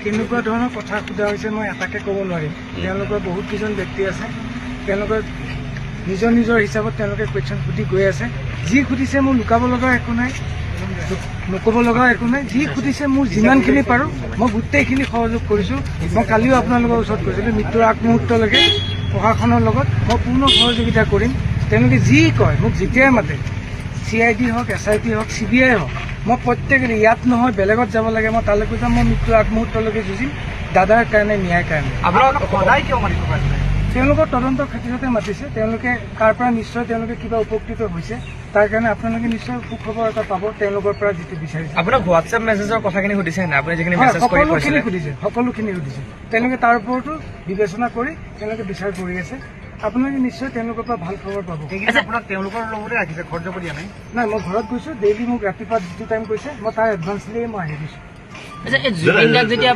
কেনেকুৱা ধৰণৰ কথা সোধা হৈছে মই এটাকে ক'ব নোৱাৰিম। তেওঁলোকৰ বহুত কেইজন ব্যক্তি আছে, তেওঁলোকৰ নিজৰ নিজৰ হিচাপত তেওঁলোকে কুৱেশ্যন সুধি গৈ আছে। যি সুধিছে মোৰ লুকাব লগা একো নাই, নক'ব লগা একো নাই। যি সুধিছে মোৰ যিমানখিনি পাৰোঁ মই গোটেইখিনি সহযোগ কৰিছোঁ। মই কালিও আপোনালোকৰ ওচৰত কৈছিলোঁ, মৃত্যুৰ আগমুহূৰ্তলৈকে প্ৰশাসনৰ লগত মই পূৰ্ণ সহযোগিতা কৰিম। তেওঁলোকে যি কয় মোক যেতিয়াই মাতে, CID হওক, SIT হওক, CBI হওক, মই প্ৰত্যেকেই ইয়াত নহয় বেলেগত যাব লাগে মই তালৈকে যাম। মই মৃত্যুৰ আগমুহূৰ্তলৈকে যুঁজিম দাদাৰ কাৰণে, ন্যায়ৰ কাৰণে। তেওঁলোকৰ তদন্তৰ ক্ষেত্ৰতে মাতিছে, তেওঁলোকে তাৰ পৰা নিশ্চয় তেওঁলোকে কিবা উপকৃত হৈছে, তাৰ কাৰণে আপোনালোকে নিশ্চয় সুখবৰ এটা পাব তেওঁলোকৰ পৰা যিটো বিচাৰিছে। আপোনাক হোৱাটছএপ মেছেজৰ কথাখিনি সুধিছে নে? আপুনি যিখিনি মেছেজ কৰি সকলোখিনি সুধিছে, সকলোখিনি সুধিছে। তেওঁলোকে তাৰ ওপৰতো বিবেচনা কৰি তেওঁলোকে বিচাৰ কৰি আছে। আপোনালোকে নিশ্চয় তেওঁলোকৰ পৰা ভাল খবৰ পাব। আপোনাক তেওঁলোকৰ লগতে ৰাখিছে, ঘৰত যাব দিয়া নাই? নাই, মই ঘৰত গৈছোঁ। ডেইলি মোক ৰাতিপুৱা যিটো টাইম কৈছে মই তাৰ এডভান্সলিয়ে মই আহি গৈছোঁ। জুবিন দাক যেতিয়া